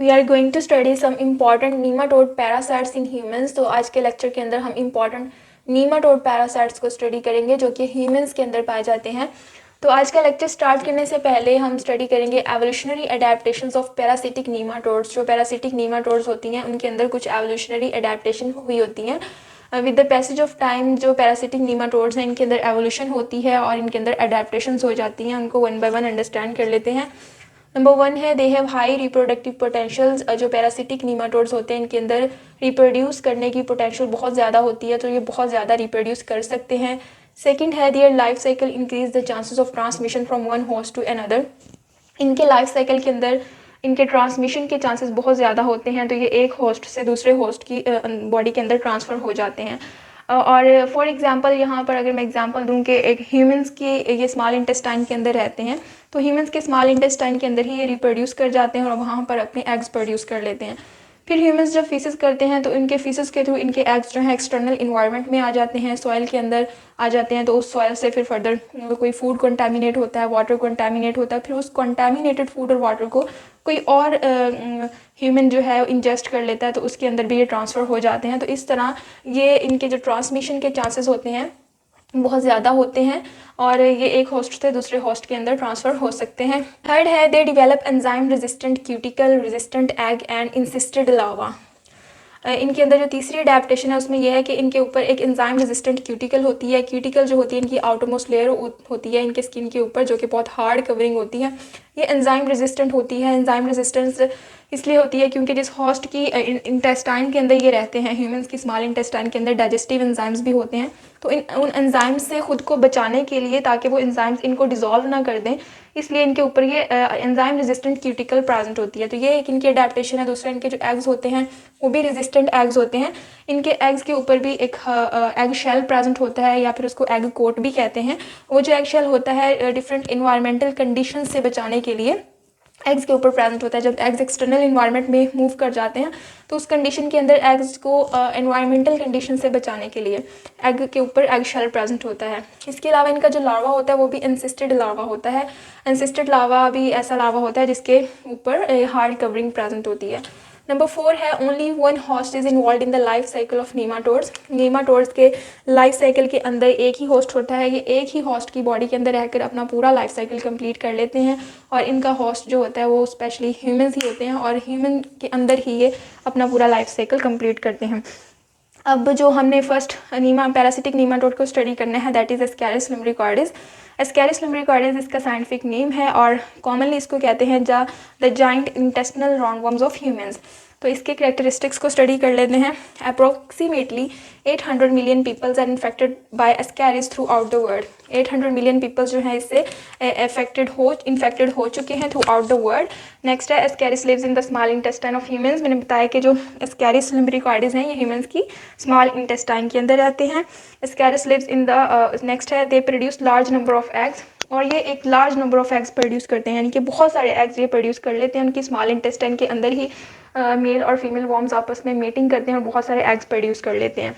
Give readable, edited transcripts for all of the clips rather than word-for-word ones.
We are going to study some important nematode parasites in humans. तो आज के lecture के अंदर हम इम्पॉर्टेंट नीमाटोड पैरासाइट्स को स्टडी करेंगे जो कि ह्यूमंस के अंदर पाए जाते हैं। तो आज का लेक्चर स्टार्ट करने से पहले हम स्टडी करेंगे evolutionary adaptations of parasitic nematodes. जो पैरासिटिक नीमाटोड्स होती हैं उनके अंदर कुछ एवोल्यूशनरी अडेप्टेशन हुई होती हैं। With the passage of time जो पैरासिटिक नीमाटोड्स हैं इनके अंदर एवोल्यूशन होती है और इनके अंदर अडेप्टेशंस हो जाती हैं। उनको वन बाय वन अंडरस्टैंड कर लेते हैं। नंबर 1 है they have high reproductive potentials. जो पैरासिटिक नीमाटोड्स होते हैं इनके अंदर रिप्रोड्यूस करने की पोटेंशियल बहुत ज़्यादा होती है, तो ये बहुत ज़्यादा रिप्रोड्यूस कर सकते हैं। सेकंड है their life cycle increase the chances of transmission from one host to another. इनके लाइफ साइकिल के अंदर इनके ट्रांसमिशन के चांसेस बहुत ज़्यादा होते हैं, तो ये एक होस्ट से दूसरे होस्ट की बॉडी के अंदर ट्रांसफ़र हो जाते हैं। और फॉर एग्जांपल यहाँ पर अगर मैं एग्जांपल दूँ कि एक ह्यूमंस के ये स्मॉल इंटेस्टाइन के अंदर रहते हैं, तो ह्यूमंस के स्मॉल इंटेस्टाइन के अंदर ही ये रिप्रोड्यूस कर जाते हैं और वहाँ पर अपने एग्स प्रोड्यूस कर लेते हैं। फिर ह्यूमंस जब फीसेस करते हैं तो इनके फीसेस के थ्रू इनके एग्स जो है एक्सटर्नल इन्वायरमेंट में आ जाते हैं, सॉइल के अंदर आ जाते हैं। तो उस सॉइल से फिर फर्दर कोई फूड कंटामिनेट होता है, वाटर कंटामिनेट होता है, फिर उस कंटामिनेटेड फूड और वाटर को कोई और ह्यूमन जो है इंजेस्ट कर लेता है, तो उसके अंदर भी ये ट्रांसफ़र हो जाते हैं। तो इस तरह ये इनके जो ट्रांसमिशन के चांसेस होते हैं बहुत ज़्यादा होते हैं और ये एक होस्ट से दूसरे होस्ट के अंदर ट्रांसफ़र हो सकते हैं। थर्ड है they develop enzyme resistant cuticle resistant egg and insisted larva. इनके अंदर जो तीसरी अडेप्टेशन है उसमें यह है कि इनके ऊपर एक एंजाइम रेजिस्टेंट क्यूटिकल होती है। क्यूटिकल जो होती है इनकी आउटरमोस्ट लेयर होती है इनके स्किन के ऊपर, जो कि बहुत हार्ड कवरिंग होती है। ये एंजाइम रेजिस्टेंट होती है। एंजाइम रेजिस्टेंस इसलिए होती है क्योंकि जिस होस्ट की इंटेस्टाइन के अंदर ये रहते हैं, ह्यूमंस की स्मॉल इंटेस्टाइन के अंदर डाइजेस्टिव एंजाइम्स भी होते हैं, तो उन एंजाइम्स से खुद को बचाने के लिए, ताकि वो एंजाइम्स इनको डिज़ोल्व ना कर दें, इसलिए इनके ऊपर ये एंजाइम रेजिस्टेंट क्यूटिकल प्रेजेंट होती है। तो ये एक इनकी अडेप्टेशन है। दूसरा इनके जो एग्स होते हैं वो भी रेजिस्टेंट एग्स होते हैं। इनके एग्स के ऊपर भी एक एग शेल प्रेजेंट होता है या फिर उसको एग कोट भी कहते हैं। वो जो एग शेल होता है डिफरेंट इन्वायरमेंटल कंडीशन से बचाने के लिए एग्स के ऊपर प्रेजेंट होता है। जब एग्स एक्सटर्नल इन्वायरमेंट में मूव कर जाते हैं तो उस कंडीशन के अंदर एग्स को एनवायरमेंटल कंडीशन से बचाने के लिए एग के ऊपर एग शेल प्रेजेंट होता है। इसके अलावा इनका जो लार्वा होता है वो भी एंसिस्टेड लार्वा होता है। एंसिस्टेड लार्वा भी ऐसा लार्वा होता है जिसके ऊपर हार्ड कवरिंग प्रेजेंट होती है। नंबर 4 है only one host is involve in the life cycle of nematodes. Nematodes के लाइफ साइकिल के अंदर एक ही होस्ट होता है। ये एक ही होस्ट की बॉडी के अंदर रहकर अपना पूरा लाइफ साइकिल कंप्लीट कर लेते हैं और इनका होस्ट जो होता है वो स्पेशली ह्यूमंस ही होते हैं और ह्यूमन के अंदर ही ये अपना पूरा लाइफ साइकिल कंप्लीट करते हैं। अब जो हमने फर्स्ट पैरासिटिक नीमाटोड को स्टडी करना है that is Ascaris lumbricoides. Ascaris lumbricoides इसका साइंटिफिक नेम है और कॉमनली इसको कहते हैं the giant intestinal roundworms of humans. तो इसके कैरेक्टरिस्टिक्स को स्टडी कर लेते हैं। Approximately 800 million peoples are infected by Ascaris throughout the world. 800 million peoples जो है इससे इन्फेक्टेड हो चुके हैं throughout the world. Next है Ascaris lives in the small intestine of humans. मैंने बताया कि जो एस्कैरिस लुम्ब्रिकॉर्डिस हैं ये ह्यूमंस की स्मॉल इंटेस्टाइन के अंदर रहते हैं। Ascaris lives in the next है they produce large number of eggs, और ये एक large number of eggs produce करते हैं, यानी कि बहुत सारे एग्स ये प्रोड्यूस कर लेते हैं। उनकी स्मॉल इंटेस्टाइन के अंदर ही मेल और फीमेल वॉर्म्स आपस में मीटिंग करते हैं और बहुत सारे एग्स प्रोड्यूस कर लेते हैं।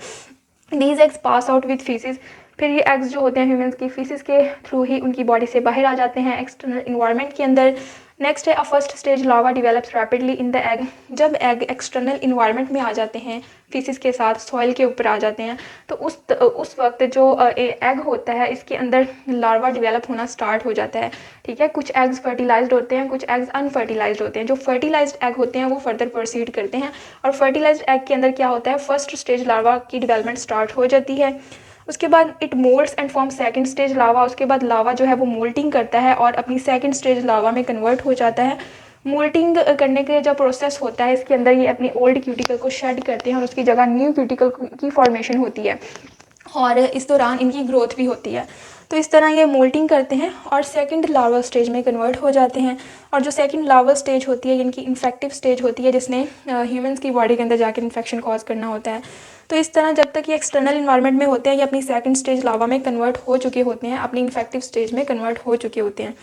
These eggs pass out with faeces. फिर ये एग्स जो होते हैं ह्यूमंस की फीसिस के थ्रू ही उनकी बॉडी से बाहर आ जाते हैं एक्सटर्नल इन्वायरमेंट के अंदर। नेक्स्ट है a first stage lava develops rapidly in the egg. जब एग एक्सटर्नल इन्वायरमेंट में आ जाते हैं फीसिस के साथ सॉइल के ऊपर आ जाते हैं, तो उस वक्त जो एग होता है इसके अंदर लार्वा डिवेलप होना स्टार्ट हो जाता है। ठीक है, कुछ एग्स फर्टिलाइज्ड होते हैं, कुछ एग्स अनफर्टिलाइज्ड होते हैं। जो फर्टिलाइज्ड एग होते हैं वो फर्दर प्रोसीड करते हैं और फर्टिलाइज्ड एग के अंदर क्या होता है, फर्स्ट स्टेज लार्वा की डेवलपमेंट स्टार्ट हो जाती है। उसके बाद it moults and form second stage larva. उसके बाद लावा जो है वो मोल्टिंग करता है और अपनी सेकंड स्टेज लावा में कन्वर्ट हो जाता है। मोल्टिंग करने के जो प्रोसेस होता है इसके अंदर ये अपनी ओल्ड क्यूटिकल को शेड करते हैं और उसकी जगह न्यू क्यूटिकल की फॉर्मेशन होती है और इस दौरान इनकी ग्रोथ भी होती है। तो इस तरह ये मोल्टिंग करते हैं और सेकंड लार्वा स्टेज में कन्वर्ट हो जाते हैं। और जो सेकंड लार्वा स्टेज होती है इनकी इन्फेक्टिव स्टेज होती है, जिसने ह्यूमंस की बॉडी के अंदर जाकर इन्फेक्शन कॉज करना होता है। तो इस तरह जब तक ये एक्सटर्नल इन्वायरमेंट में होते हैं ये अपनी सेकंड स्टेज लार्वा में कन्वर्ट हो चुके होते हैं, अपनी इन्फेक्टिव स्टेज में कन्वर्ट हो चुके होते हैं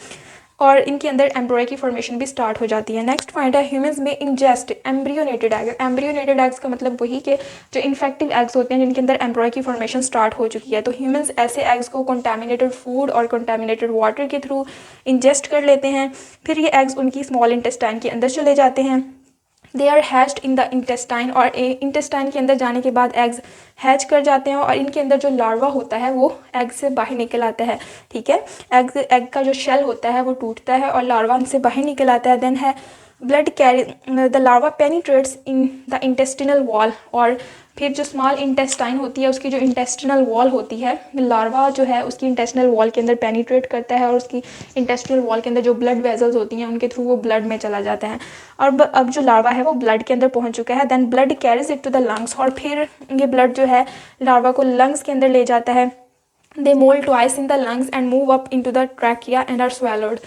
और इनके अंदर एम्ब्रॉय की फॉर्मेशन भी स्टार्ट हो जाती है। नेक्स्ट पॉइंट है ह्यूमंस में ingest embryonated egg. Embryonated eggs का मतलब वही कि जो इन्फेक्टिव एग्स होते हैं जिनके अंदर एम्ब्रॉय की फॉर्मेशन स्टार्ट हो चुकी है। तो ह्यूमंस ऐसे एग्स को कंटामिनेटेड फूड और कंटामिनेटेड वाटर के थ्रू इंजेस्ट कर लेते हैं। फिर ये एग्स उनकी स्मॉल इंटेस्टाइन के अंदर चले जाते हैं they are hatched in the intestine, और इंटेस्टाइन के अंदर जाने के बाद एग्स हैच कर जाते हैं और इनके अंदर जो लार्वा होता है वो एग से बाहर निकल आता है, ठीक है। एग का जो शेल होता है वो टूटता है और लार्वा से बाहर निकल आता है। देन है blood carry the larva penetrates in the intestinal wall, और फिर जो स्मॉल इंटेस्टाइन होती है उसकी जो इंटेस्टिनल वॉल होती है, लार्वा जो है उसकी इंटेस्टिनल वॉल के अंदर पेनिट्रेट करता है और उसकी इंटेस्टिनल वॉल के अंदर जो ब्लड वेजल्स होती हैं उनके थ्रू वो ब्लड में चला जाता है। और अब जो लार्वा है वो ब्लड के अंदर पहुंच चुका है। Then blood carries it to the lungs, और फिर ये ब्लड जो है लार्वा को लंग्स के अंदर ले जाता है। They moult twice in the lungs and move up into the trachea and are swallowed.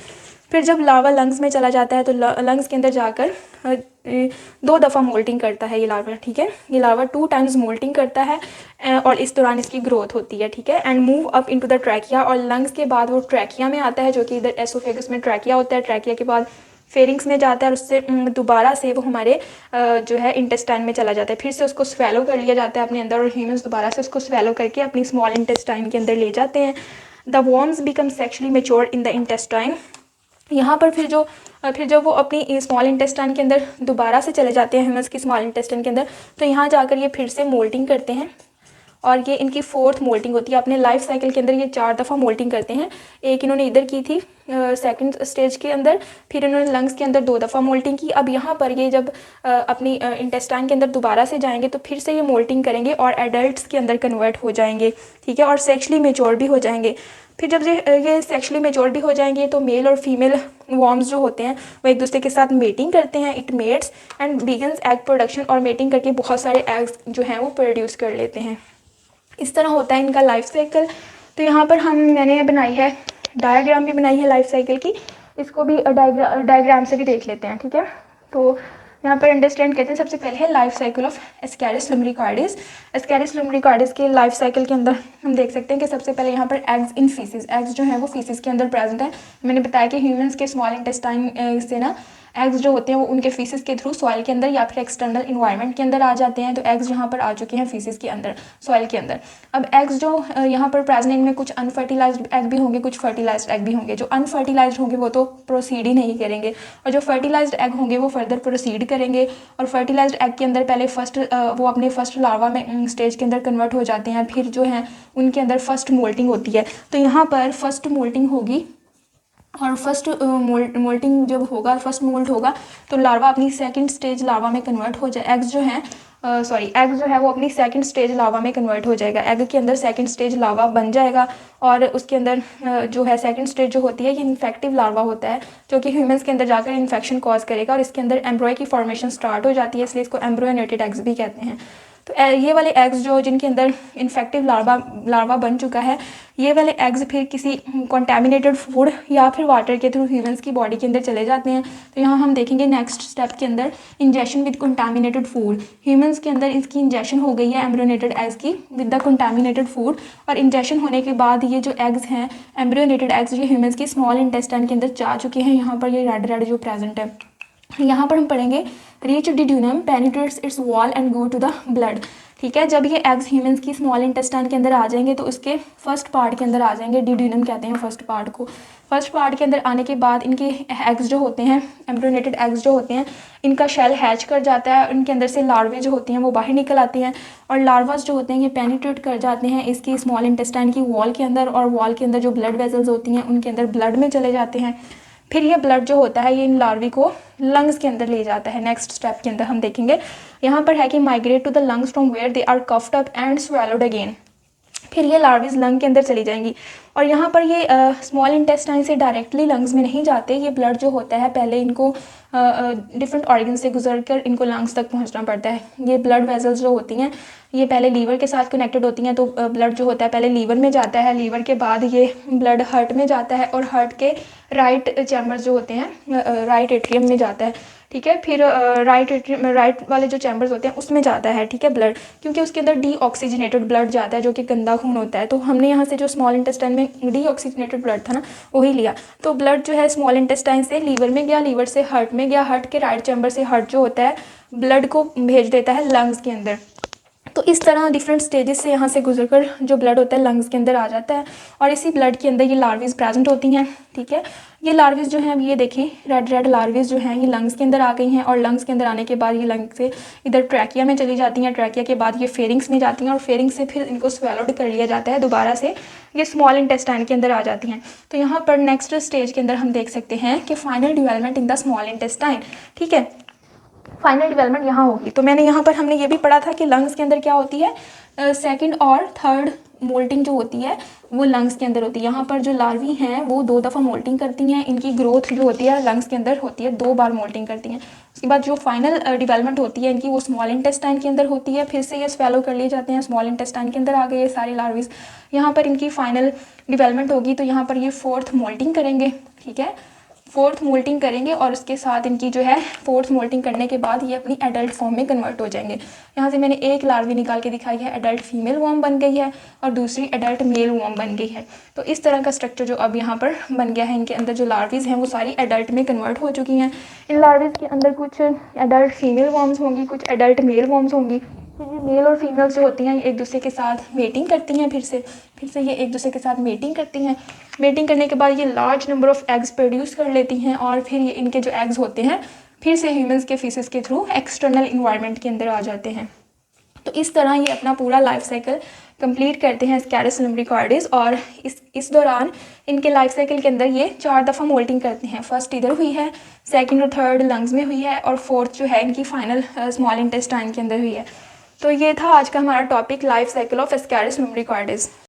फिर जब लार्वा लंग्स में चला जाता है तो लंग्स के अंदर जाकर 2 दफ़ा मोल्टिंग करता है ये लार्वा, ठीक है। ये लार्वा 2 टाइम्स मोल्टिंग करता है और इस दौरान इसकी ग्रोथ होती है, ठीक है। And move up into the trachea, और लंग्स के बाद वो ट्रैकिया में आता है, जो कि इधर एसोफेगस में ट्रैकिया होता है। ट्रैकिया के बाद फेरिंग्स में जाता है और उससे दोबारा से वो हमारे जो है इंटेस्टाइन में चला जाता है। फिर से उसको स्वेलो कर लिया जाता है अपने अंदर, और ह्यूमंस दोबारा से उसको स्वेलो करके अपनी स्मॉल इंटेस्टाइन के अंदर ले जाते हैं। The worms become sexually mature in the intestine. यहाँ पर फिर जब वो अपनी स्मॉल इंटेस्टाइन के अंदर दोबारा से चले जाते हैं ह्यूमंस की स्मॉल इंटेस्टाइन के अंदर, तो यहाँ जाकर ये फिर से मोल्टिंग करते हैं और ये इनकी 4th मोल्टिंग होती है। अपने लाइफ साइकिल के अंदर ये 4 दफ़ा मोल्टिंग करते हैं। एक इन्होंने इधर की थी 2nd स्टेज के अंदर, फिर इन्होंने लंग्स के अंदर 2 दफ़ा मोल्टिंग की। अब यहाँ पर ये जब अपनी इंटेस्टाइन के अंदर दोबारा से जाएंगे तो फिर से ये मोल्टिंग करेंगे और एडल्ट्स के अंदर कन्वर्ट हो जाएंगे, ठीक है, और सेक्शुअली मेच्योर भी हो जाएंगे। फिर जब ये सेक्शुअली मेच्योर भी हो जाएंगे तो मेल और फीमेल वॉर्म्स जो होते हैं वो एक दूसरे के साथ मेटिंग करते हैं। It mates and begins egg production, और मेटिंग करके बहुत सारे एग्स जो हैं वो प्रोड्यूस कर लेते हैं। इस तरह होता है इनका लाइफ साइकिल। तो यहाँ पर मैंने बनाई है डायग्राम भी बनाई है लाइफ साइकिल की, इसको भी डायग्राम से भी देख लेते हैं, ठीक है। तो यहाँ पर अंडरस्टैंड करते हैं। सबसे पहले है life cycle of Ascaris lumbricoides. Ascaris lumbricoides के लाइफ साइकिल के अंदर हम देख सकते हैं कि सबसे पहले यहाँ पर एग्स इन फीसिस, एग्स जो है वो फीसिस के अंदर प्रेजेंट है। मैंने बताया कि ह्यूमंस के स्मॉल इंटेस्टाइन से ना एग्स जो होते हैं वो उनके फीसिस के थ्रू सॉइल के अंदर या फिर एक्सटर्नल इन्वायरमेंट के अंदर आ जाते हैं। तो एग्स यहाँ पर आ चुके हैं फीसिस के अंदर, सॉइल के अंदर। अब एग्स जो यहाँ पर प्रेजेंट, इनमें कुछ अनफर्टिलाइज्ड एग भी होंगे, कुछ फर्टिलाइज्ड एग भी होंगे। जो अनफर्टिलाइज्ड होंगे वो तो प्रोसीड ही नहीं करेंगे, और जो फर्टिलाइज्ड एग होंगे वो फर्दर प्रोसीड करेंगे। और फर्टिलाइज्ड एग के अंदर पहले वो अपने फर्स्ट लार्वा में स्टेज के अंदर कन्वर्ट हो जाते हैं, फिर जो है उनके अंदर फर्स्ट मोल्टिंग होती है। तो यहाँ पर फर्स्ट मोल्टिंग होगी, और फर्स्ट मोल्टिंग जब होगा, फर्स्ट मोल्ट होगा, तो लार्वा अपनी 2nd स्टेज लार्वा में कन्वर्ट हो जाए। एग्स जो है वो अपनी 2nd स्टेज लार्वा में कन्वर्ट हो जाएगा। एग के अंदर 2nd स्टेज लार्वा बन जाएगा, और उसके अंदर जो है 2nd स्टेज जो होती है ये इन्फेक्टिव लार्वा होता है, जो कि ह्यूमंस के अंदर जाकर इन्फेक्शन कॉज करेगा और इसके अंदर एम्ब्रॉय की फॉर्मेशन स्टार्ट हो जाती है, इसलिए इसको एम्ब्रोनेटेड एग्स भी कहते हैं। तो ये वाले एग्स जो जिनके अंदर इन्फेक्टिव लार्वा बन चुका है, ये वाले एग्स फिर किसी कंटामिनेटेड फूड या फिर वाटर के थ्रू ह्यूमंस की बॉडी के अंदर चले जाते हैं। तो यहाँ हम देखेंगे नेक्स्ट स्टेप के अंदर injection with contaminated food. Humans के अंदर इसकी इंजेक्शन हो गई है एम्ब्रोनेटेड एग्स की विद द कंटामिनेटेड फूड, और इंजेक्शन होने के बाद ये जो एग्स हैं एम्ब्रोनेटेड एग्स ये ह्यूमंस की स्मॉल इंटेस्टाइन के अंदर जा चुके हैं। यहाँ पर ये रेड जो प्रेजेंट है, यहाँ पर हम पढ़ेंगे reach duodenum penetrates its wall and go to the blood, ठीक है। जब ये एग्स ह्यूमंस की स्मॉल इंटेस्टाइन के अंदर आ जाएंगे तो उसके फर्स्ट पार्ट के अंदर आ जाएंगे, डिड्यूनम कहते हैं फर्स्ट पार्ट को। फर्स्ट पार्ट के अंदर आने के बाद इनके एग्स जो होते हैं, एम्ब्रोनेटेड एग्स जो होते हैं, इनका शेल हैच कर जाता है, उनके अंदर से लार्वे जो होती हैं वो बाहर निकल आती हैं, और लार्वास जो होते हैं ये पेनिट्रेट कर जाते हैं इसकी स्मॉल इंटेस्टाइन की वॉल के अंदर, और वॉल के अंदर जो ब्लड वेसल्स होती हैं उनके अंदर ब्लड में चले जाते हैं। फिर ये ब्लड जो होता है ये इन लार्वी को लंग्स के अंदर ले जाता है। नेक्स्ट स्टेप के अंदर हम देखेंगे, यहाँ पर है कि migrate to the lungs from where they are coughed up and swallowed again. फिर ये लार्वीज लंग के अंदर चली जाएंगी, और यहाँ पर ये स्मॉल इंटेस्टाइन से डायरेक्टली लंग्स में नहीं जाते। ये ब्लड जो होता है पहले इनको डिफरेंट ऑर्गन से गुजर कर इनको लंग्स तक पहुँचना पड़ता है। ये ब्लड वेसल्स जो होती हैं ये पहले लीवर के साथ कनेक्टेड होती हैं, तो ब्लड जो होता है पहले लीवर में जाता है, लीवर के बाद ये ब्लड हार्ट में जाता है, और हार्ट के राइट चैम्बर्स जो होते हैं राइट एट्रियम में जाता है, ठीक है। फिर राइट वाले जो चैम्बर्स होते हैं उसमें जाता है, ठीक है, ब्लड, क्योंकि उसके अंदर डीऑक्सीजनेटेड ब्लड जाता है जो कि गंदा खून होता है। तो हमने यहाँ से जो स्मॉल इंटेस्टाइन में डीऑक्सीजनेटेड ब्लड था ना वही लिया। तो ब्लड जो है स्मॉल इंटेस्टाइन से लीवर में गया, लीवर से हार्ट में गया, हार्ट के राइट चैम्बर से हार्ट जो होता है ब्लड को भेज देता है लंग्स के अंदर। तो इस तरह डिफरेंट स्टेजेस से यहाँ से गुजरकर जो ब्लड होता है लंग्स के अंदर आ जाता है और इसी ब्लड के अंदर ये लार्वेज प्रेजेंट होती हैं। ठीक है, ये लार्वेज जो हैं अब ये देखिए रेड रेड लार्वेज जो हैं ये लंग्स के अंदर आ गई हैं और लंग्स के अंदर आने के बाद ये लंग्स से इधर ट्रैकिया में चली जाती हैं, ट्रैकिया के बाद ये फेरिंग्स में जाती हैं और फेरिंग्स से फिर इनको स्वेलोड कर लिया जाता है, दोबारा से ये स्मॉल इंटेस्टाइन के अंदर आ जाती हैं। तो यहाँ पर नेक्स्ट स्टेज के अंदर हम देख सकते हैं कि final development in the small intestine. ठीक है, फाइनल डेवलपमेंट यहाँ होगी। तो मैंने यहाँ पर हमने ये भी पढ़ा था कि लंग्स के अंदर क्या होती है, सेकंड और थर्ड मोल्टिंग जो होती है वो लंग्स के अंदर होती है। यहाँ पर जो लार्वी हैं वो 2 दफ़ा मोल्टिंग करती हैं, इनकी ग्रोथ जो होती है लंग्स के अंदर होती है, 2 बार मोल्टिंग करती हैं। उसके बाद जो फाइनल डेवलपमेंट होती है इनकी वो स्मॉल इंटेस्टाइन के अंदर होती है, फिर से ये स्वेलो कर लिए जाते हैं, स्मॉल इंटेस्टाइन के अंदर आ गए ये सारे लार्वीज। यहाँ पर इनकी फाइनल डेवलपमेंट होगी तो यहाँ पर ये 4th मोल्टिंग करेंगे। ठीक है, 4th मोल्टिंग करेंगे और उसके साथ इनकी जो है 4th मोल्टिंग करने के बाद ये अपनी एडल्ट फॉर्म में कन्वर्ट हो जाएंगे। यहाँ से मैंने एक लार्वी निकाल के दिखाई है, एडल्ट फीमेल वॉर्म बन गई है और दूसरी एडल्ट मेल वॉर्म बन गई है। तो इस तरह का स्ट्रक्चर जो अब यहाँ पर बन गया है, इनके अंदर जो लार्वीज हैं वो सारी एडल्ट में कन्वर्ट हो चुकी हैं। इन लार्वीज के अंदर कुछ एडल्ट फीमेल वॉर्म्स होंगी, कुछ एडल्ट मेल वॉर्म्स होंगी। फिर ये मेल और फीमेल्स जो होती हैं ये एक दूसरे के साथ मेटिंग करती हैं, फिर से ये एक दूसरे के साथ मेटिंग करती हैं। मेटिंग करने के बाद ये large number of eggs produce कर लेती हैं और फिर ये इनके जो एग्स होते हैं फिर से ह्यूमंस के फीसेस के थ्रू एक्सटर्नल इन्वायरमेंट के अंदर आ जाते हैं। तो इस तरह ये अपना पूरा लाइफ साइकिल कंप्लीट करते हैं स्कैरस लम्ब्रिकॉर्डिस। और इस दौरान इनके लाइफ साइकिल के अंदर ये 4 दफ़ा मोल्टिंग करते हैं। फर्स्ट इधर हुई है, सेकंड और थर्ड लंग्स में हुई है और 4th जो है इनकी फाइनल स्मॉल इंटेस्टाइन के अंदर हुई है। तो ये था आज का हमारा topic, life cycle of Ascaris लम्ब्रिकॉर्डिस।